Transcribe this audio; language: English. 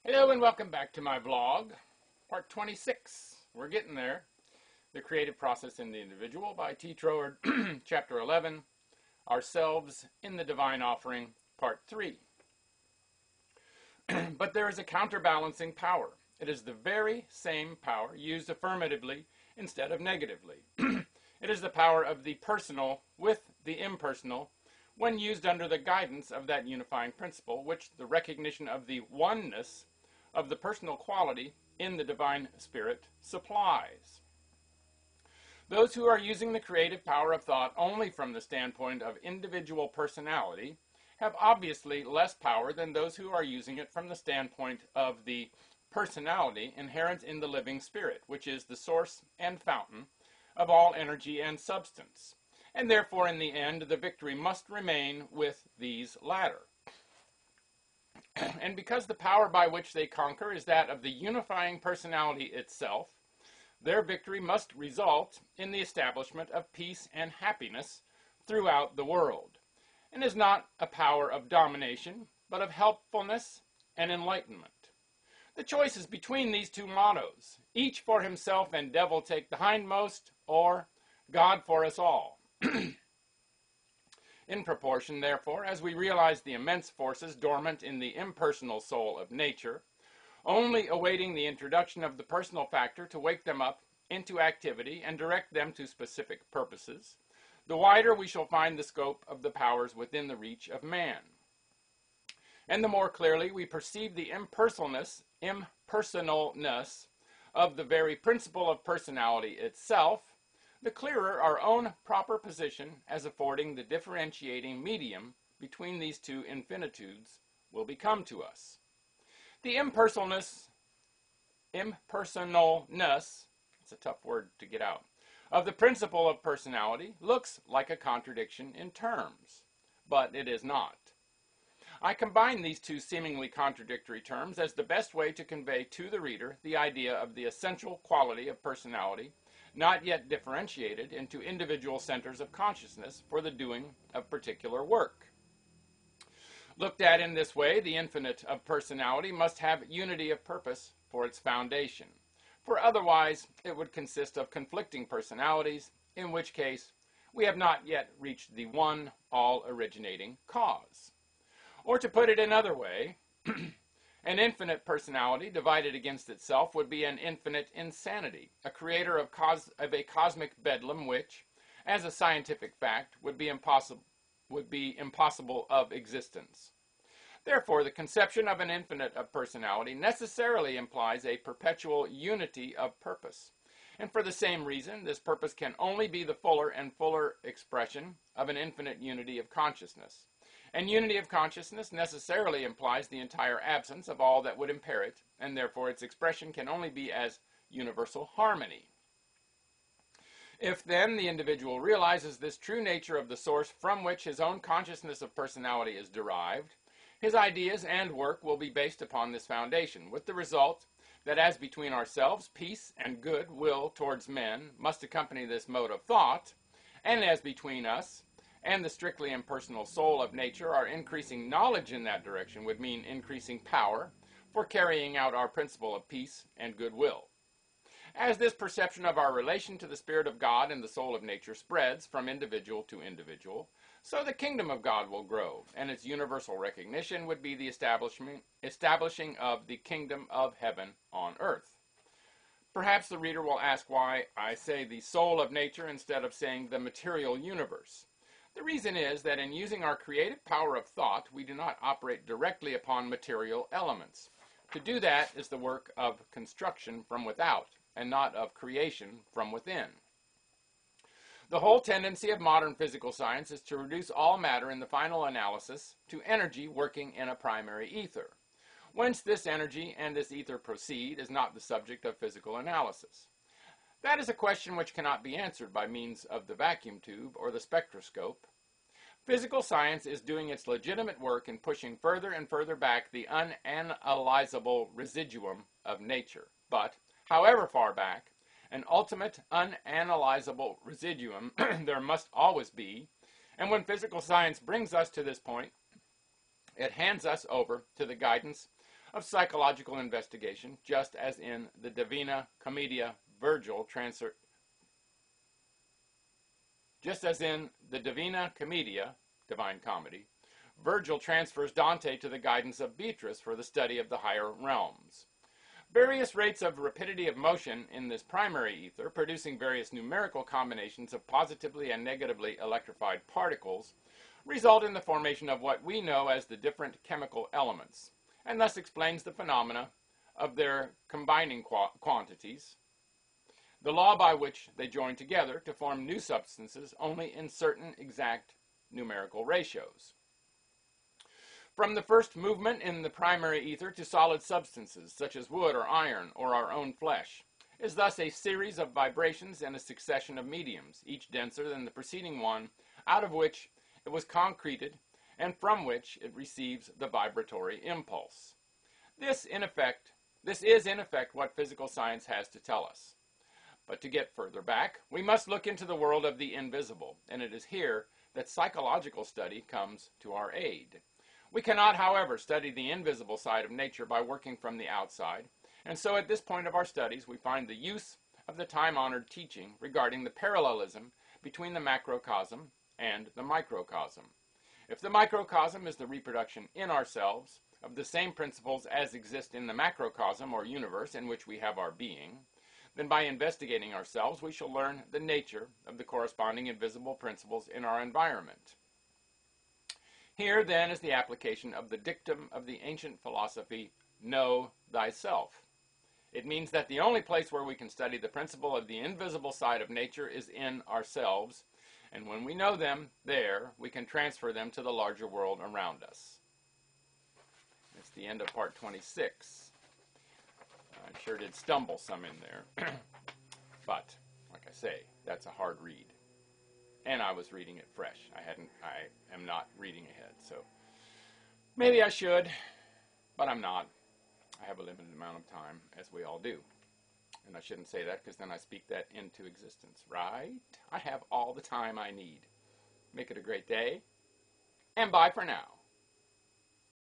Hello and welcome back to my vlog, part 26. We're getting there. The Creative Process in the Individual by Troward, chapter 11, Ourselves in the Divine Offering, part 3. But there is a counterbalancing power. It is the very same power used affirmatively instead of negatively. It is the power of the personal with the impersonal when used under the guidance of that unifying principle, which the recognition of the oneness of the personal quality in the divine spirit supplies. Those who are using the creative power of thought only from the standpoint of individual personality have obviously less power than those who are using it from the standpoint of the personality inherent in the living spirit, which is the source and fountain of all energy and substance. And therefore, in the end, the victory must remain with these latter. And because the power by which they conquer is that of the unifying personality itself, their victory must result in the establishment of peace and happiness throughout the world, and is not a power of domination, but of helpfulness and enlightenment. The choice is between these two mottos, each for himself and devil take the hindmost, or God for us all. In proportion, therefore, as we realize the immense forces dormant in the impersonal soul of nature, only awaiting the introduction of the personal factor to wake them up into activity and direct them to specific purposes, the wider we shall find the scope of the powers within the reach of man. And the more clearly we perceive the impersonalness of the very principle of personality itself, the clearer our own proper position as affording the differentiating medium between these two infinitudes will become to us. The impersonalness, it's a tough word to get out, of the principle of personality looks like a contradiction in terms, but it is not. I combine these two seemingly contradictory terms as the best way to convey to the reader the idea of the essential quality of personality, not yet differentiated into individual centers of consciousness for the doing of particular work. Looked at in this way, the infinite of personality must have unity of purpose for its foundation, for otherwise it would consist of conflicting personalities, in which case we have not yet reached the one all-originating cause. Or to put it another way, an infinite personality divided against itself would be an infinite insanity, a creator of a cosmic bedlam which, as a scientific fact, would be impossible of existence. Therefore, the conception of an infinite of personality necessarily implies a perpetual unity of purpose. And for the same reason, this purpose can only be the fuller and fuller expression of an infinite unity of consciousness. And unity of consciousness necessarily implies the entire absence of all that would impair it, and therefore its expression can only be as universal harmony. If then the individual realizes this true nature of the source from which his own consciousness of personality is derived, his ideas and work will be based upon this foundation, with the result that as between ourselves, peace and good will towards men must accompany this mode of thought, and as between us and the strictly impersonal soul of nature, our increasing knowledge in that direction would mean increasing power for carrying out our principle of peace and goodwill. As this perception of our relation to the Spirit of God and the soul of nature spreads from individual to individual, so the kingdom of God will grow, and its universal recognition would be the establishing of the kingdom of heaven on earth. Perhaps the reader will ask why I say the soul of nature instead of saying the material universe. The reason is that in using our creative power of thought, we do not operate directly upon material elements. To do that is the work of construction from without, and not of creation from within. The whole tendency of modern physical science is to reduce all matter in the final analysis to energy working in a primary ether. Whence this energy and this ether proceed is not the subject of physical analysis. That is a question which cannot be answered by means of the vacuum tube or the spectroscope. Physical science is doing its legitimate work in pushing further and further back the unanalyzable residuum of nature. But, however far back, an ultimate unanalyzable residuum there must always be, and when physical science brings us to this point, it hands us over to the guidance of psychological investigation, just as in the Divina Commedia Divine Comedy, Virgil transfers Dante to the guidance of Beatrice for the study of the higher realms. Various rates of rapidity of motion in this primary ether, producing various numerical combinations of positively and negatively electrified particles, result in the formation of what we know as the different chemical elements, and thus explains the phenomena of their combining quantities, the law by which they join together to form new substances only in certain exact numerical ratios. From the first movement in the primary ether to solid substances, such as wood or iron or our own flesh, is thus a series of vibrations and a succession of mediums, each denser than the preceding one, out of which it was concreted and from which it receives the vibratory impulse. This is in effect what physical science has to tell us. But to get further back, we must look into the world of the invisible, and it is here that psychological study comes to our aid. We cannot, however, study the invisible side of nature by working from the outside, and so at this point of our studies we find the use of the time-honored teaching regarding the parallelism between the macrocosm and the microcosm. If the microcosm is the reproduction in ourselves of the same principles as exist in the macrocosm or universe in which we have our being, then by investigating ourselves we shall learn the nature of the corresponding invisible principles in our environment. Here, then, is the application of the dictum of the ancient philosophy, know thyself. It means that the only place where we can study the principle of the invisible side of nature is in ourselves, and when we know them there, we can transfer them to the larger world around us. It's the end of part 26. I sure did stumble some in there, but, like I say, that's a hard read. And I was reading it fresh. I am not reading ahead, so maybe I should, but I'm not. I have a limited amount of time, as we all do. And I shouldn't say that, because then I speak that into existence, right? I have all the time I need. Make it a great day, and bye for now.